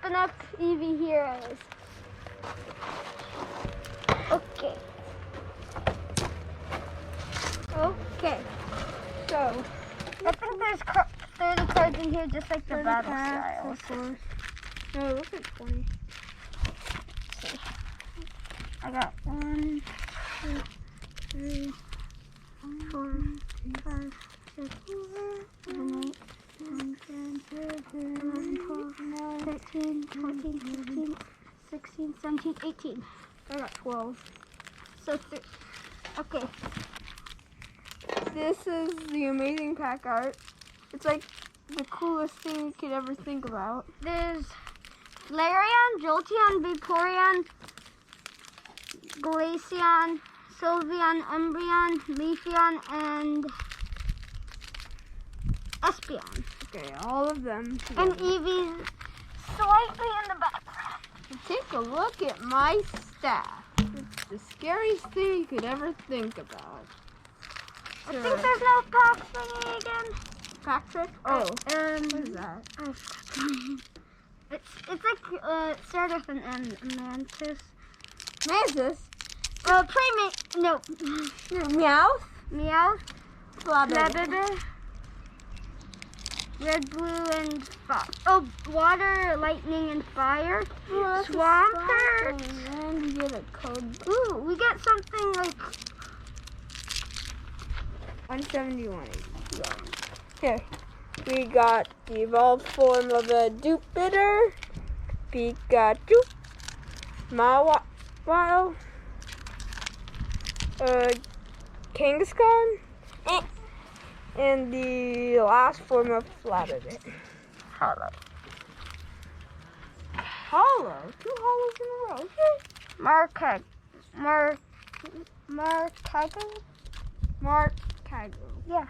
open up Eevee Heroes. Okay. Okay. So, I think there's 30 cards in here, just like the battle styles. No, it looks like 20. See. I got 1, 2, 3, 4, 5, 6, 7, 8, 9, 10, 11, 12, 13, 14, 15, 16, 17, 18. I got 12. So, okay. This is the amazing pack art. It's like the coolest thing you could ever think about. There's Flareon, Jolteon, Vaporeon, Glaceon, Sylveon, Umbreon, Leafeon, and Espeon. Okay, all of them And together. Eevee's slightly in the background. Take a look at my staff. It's the scariest thing you could ever think about. I think there's no pack thingy again. Pack trick? Oh, what What is that? It's like it started with an M, Mantis. Mantis? Playmate. No. Meowth? Meow. Flabébé. Flabébé. Red, blue, and fire. Water, lightning, and fire. Swampert. And you get a code. Ooh, we get something like 171. Here, we got the evolved form of a Jupiter, Pikachu, Mawile, Kangaskhan, and the last form of Flabébé. hollow. Hollow? 2 hollows in a row. Markago. Mark Kago. Yeah.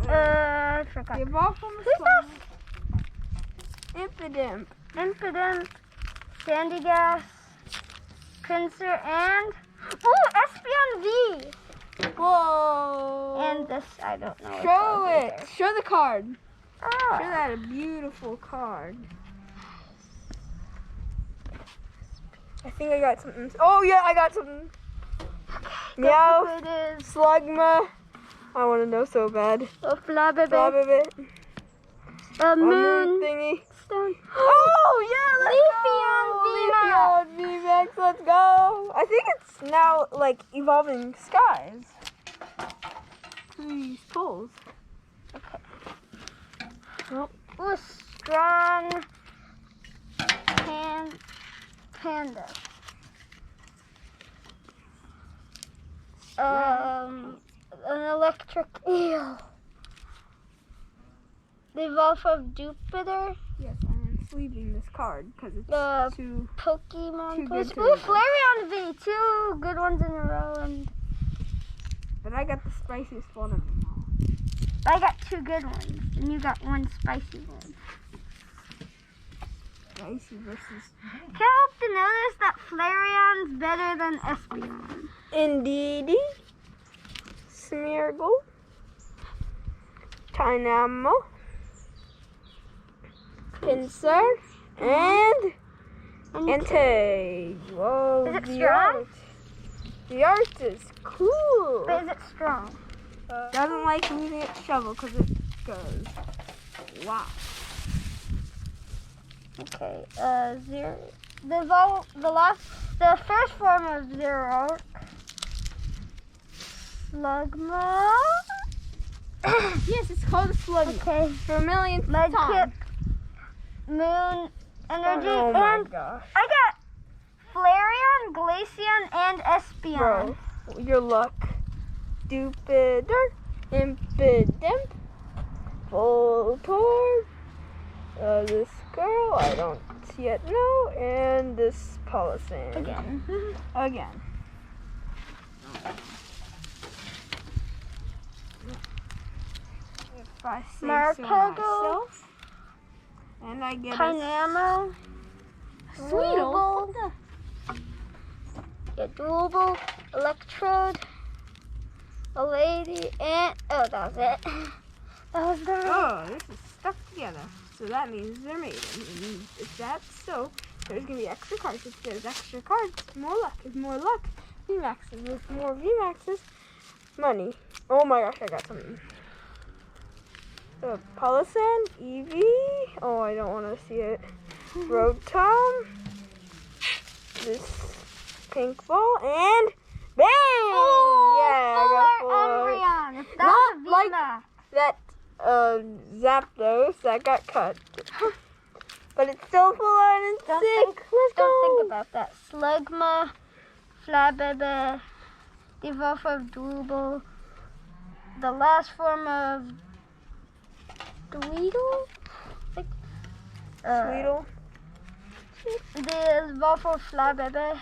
I forgot. The evolved form of Who's this? Impidimp. Impidimp, Sandygas, Pinsir, and Espeon V. Whoa! And this, I don't know. Show it. Show the card. Oh. Show that a beautiful card. I think I got something. Oh yeah, I got something. Meow. It is Slugma. I want to know so bad. Flabébé. Flabébé. Moon. Thingy. Stone. Oh yeah, let's go. Leafeon VMAX, let's go. I think it's now like evolving skies. These pulls. Okay. Oh. Ooh, strong panda. An electric eel. The evolve of Jupiter. Yes, I'm sleeving this card because it's The too Pokemon too place. good to Ooh, leave. Flareon V. 2 good ones in a row, and But I got the spiciest one of them all. I got 2 good ones, and you got 1 spicy one. Spicy versus. Can't help to notice that Flareon's better than Espeon. Indeedy. Smeargle. Tynamo. Pinsir. And Entei. Whoa, Is it the strong? art. The art is cool. But is it strong? Doesn't like using its shovel because it goes. Wow. Okay, the first form of Zero Slugma. Yes, it's called a sluggy. Okay, For a millionth Medkit, time. Moon Energy, Oh my and gosh. I got Flareon, Glaceon, and Espeon. Bro, your luck. Jupiter, Impidimp, Voltorb, this girl, I don't yet know, and this Palisand. Again. If I say so Markago, myself, and I get Dynamo, Sweetle. Yeah, Doable, Electrode, a lady, and that was it. That was the Oh, this is stuck together. So that means they're made. And if that's so, there's going to be extra cards. If there's extra cards, more luck is more luck. VMAXs with more VMAXs, money. Oh my gosh, I got something. The Polisand, Eevee. Oh, I don't want to see it. Rotom. This pink ball. And bang! Yeah, I got four. Umbreon. If that Not was a like VMAX. that Zapdos that got cut. But it's still full on and sick. Let's go. Don't think about that. Slugma, Flabébé, the evolved form of Dwebble, the last form of Dweedle? Sweetle. The evolved form of Flabébé.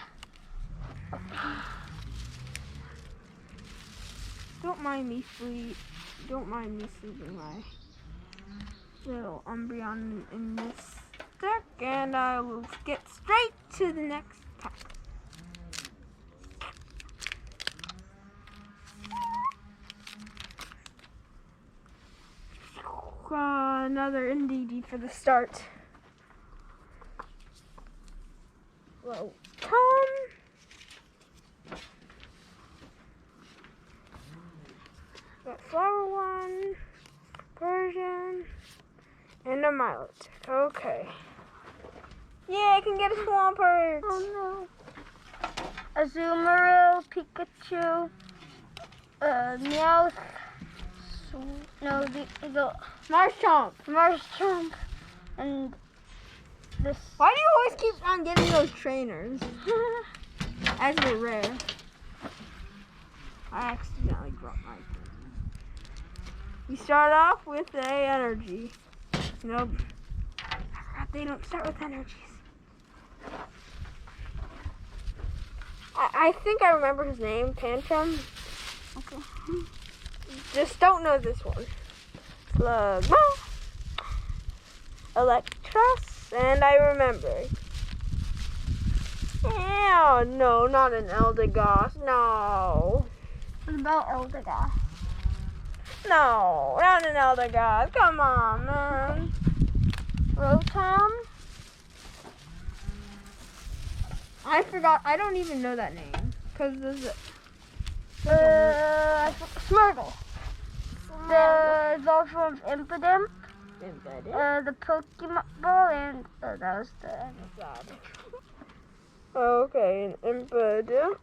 Don't mind me sleeping my little Umbreon in this deck, and I will get straight to the next pack. Another NDD for the start. Well, got flower one, Persian, and a Milotic. Okay. Yeah, I can get a Swampert. Oh no. Azumarill, Pikachu, Meowth, the Marshtomp, and this. Why do you always keep on getting those trainers? As they're rare. I accidentally dropped my. You start off with a energy. Nope. I forgot they don't start with energies. I think I remember his name, Tantrum. Okay. Just don't know this one. Slugma, Electros, and I remember. Oh, no, not an Eldegoss. No. What about Eldegoss? No, not an Eldegoss. Come on, man. Rotom? I forgot. I don't even know that name. Because there's a... Smirtle. The evolved form of Impidimp. The Pokemon Ball, and that was the end. Okay, an Impidimp.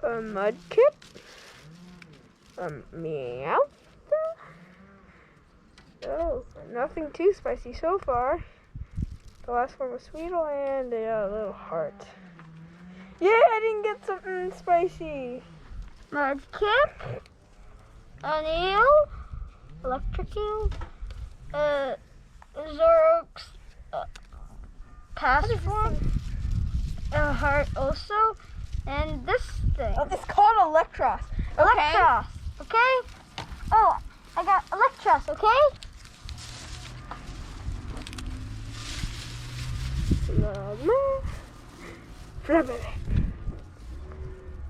A Mudkip. A Meowth. Oh, nothing too spicy so far. The last one was Sweetle and a little heart. Yeah, I didn't get something spicy. Mudkip, an eel, electric eel, Zoroark's past form, a heart also, and this thing. Oh, it's called Electros. Okay. Electros, okay? Oh, I got Electros, okay?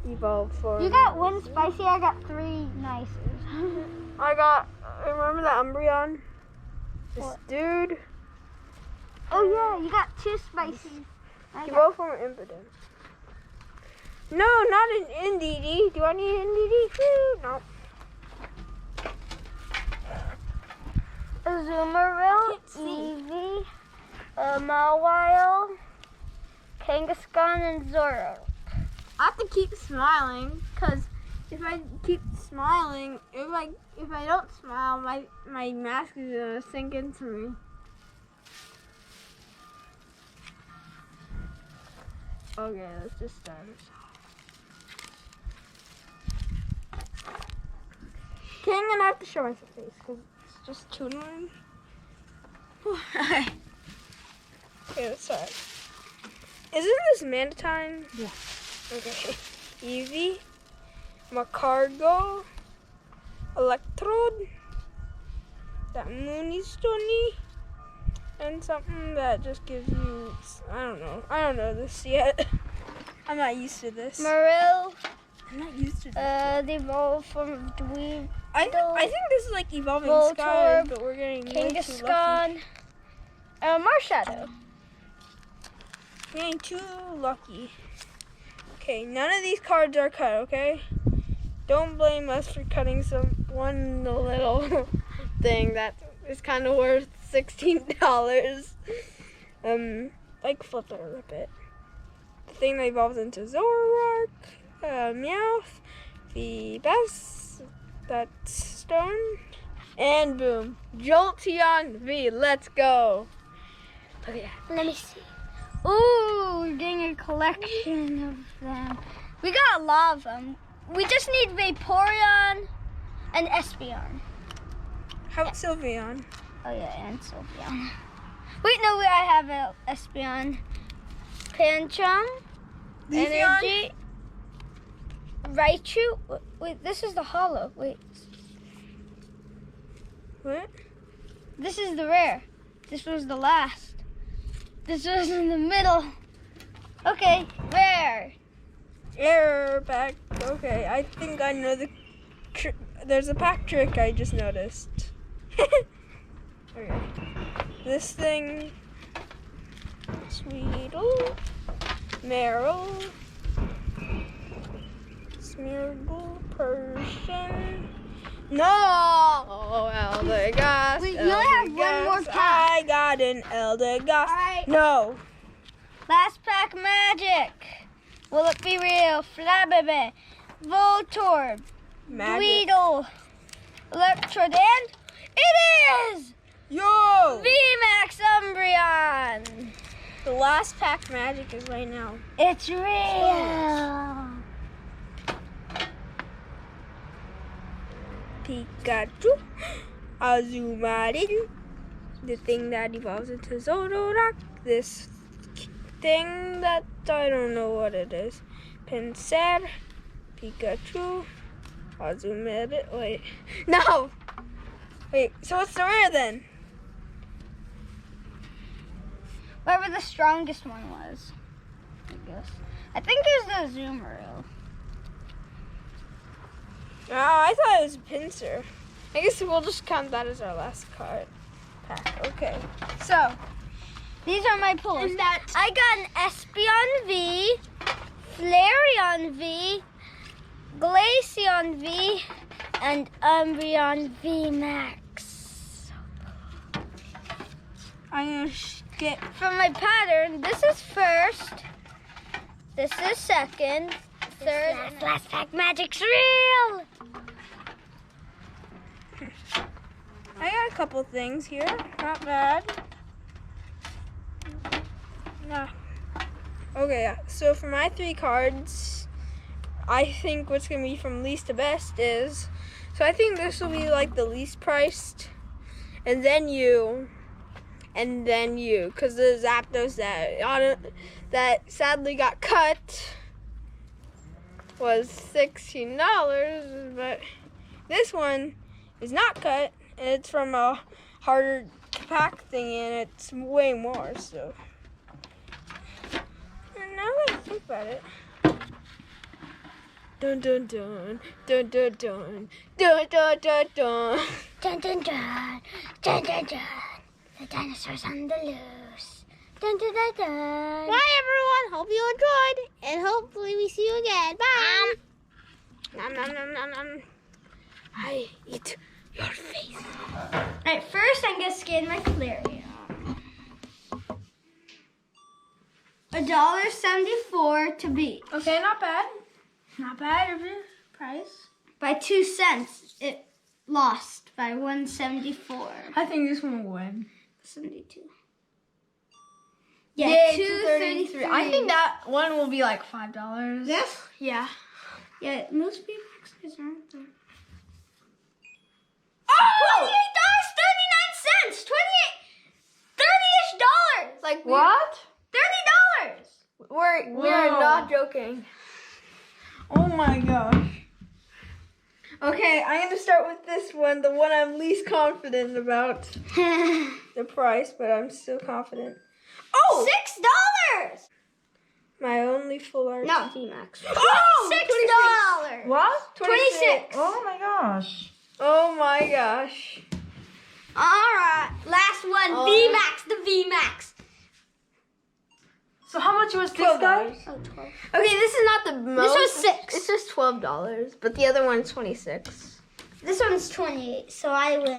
Evolve for. You got one spicy, I got three nices. I remember that Umbreon? This What? dude. Oh yeah, you got two spicy. Evolve from Impidimp. No, not an NDD. Do I need an NDD? No. Azumarill, Eevee, Mawile, Kangaskhan, and Zoroark. I have to keep smiling, because if I keep smiling, if I don't smile, my mask is gonna sink into me. Okay, let's just start. Okay, I'm gonna have to show my face because it's just too annoying. Okay, let's start. Isn't this Mantatine? Yeah. Okay. Eevee, Macargo, Electrode, that Moonstone, and something that just gives you, I don't know this yet. I'm not used to this. Marill, I'm not used to this. They evolve from Dweeb. I think this is like evolving Voltorb, skies, but we're getting way too lucky. Kangaskhan, Marshadow. We're getting too lucky. Okay, none of these cards are cut, okay? Don't blame us for cutting one little thing that is kind of worth $16. Like flip it or rip it. The thing that evolves into Zoroark, Meowth, the best, that's Stone, and boom, Jolteon V. Let's go. Look at that. Let me see. Ooh, we're getting a collection of them. We got a lot of them. We just need Vaporeon and Espeon. How about Sylveon? Oh yeah, and Sylveon. Wait, no, I have a Espeon. Pancham, Energy, Raichu. Wait, this is the holo. Wait. What? This is the rare. This was the last. This was in the middle. Okay, rare. Error back. Okay, I think I know there's a pack trick I just noticed. Okay. This thing. Sweetle. Meryl. Smeargle. Persian. No! Eldegoss. Wait, you only have one more pack. I got an Eldegoss. Alright. No. Last pack magic. Will it be real? Flabébé, Voltorb, Dweedle, Electrode, and it is! Yo! VMAX Umbreon. The last pack magic is right now. It's real. Pikachu, Azumarill, the thing that evolves into Zoroark, this thing that I don't know what it is, Pinsir, Pikachu, Azumarill, wait, no! Wait, so what's the rare then? Whatever the strongest one was, I guess. I think it was the Azumarill. Oh, I thought it was a Pinsir. I guess we'll just count that as our last card pack. Okay. So, these are my pulls. I got an Espeon V, Flareon V, Glaceon V, and Umbreon V Max. I'm gonna skip. From my pattern, this is first, this is second, third, and last pack magic's real! I got a couple things here. Not bad. Nah. Okay, so for my 3 cards, I think what's going to be from least to best is, so I think this will be like the least priced, and then you, because the Zapdos that sadly got cut was $16, but this one is not cut, and it's from a harder pack thing, and it's way more, so. And now that I think about it. Dun dun dun, dun dun dun, dun dun dun dun. Dun dun dun, dun dun dun. The dinosaurs on the loose. Dun dun dun dun. Bye everyone, hope you enjoyed, and hopefully we see you again. Bye. Nom nom nom nom nom. I eat your face. Alright, first I'm gonna scan my Flareon. $1.74 to beat. Okay, not bad. Not bad of a price. By 2 cents, it lost by 174. I think this one will win. 72. Yeah, Yeah, 233. I think that one will be like $5. This? Yeah. Yeah, most people aren't there. Oh! $28.39! 30-ish dollars! Like what? $30! We're not joking. Oh my gosh. Okay, I'm gonna start with this one, the one I'm least confident about the price, but I'm still confident. Oh! $6! My only full art. No. VMAX. Oh, $6. What? 26. Oh my gosh. Oh my gosh. All right, last one. Oh. VMAX, the VMAX. So how much was this $12. guy? Oh, 12. Okay, this is not the most. was 6. It's just $12, but the other one's 26. This one's 28, so I win.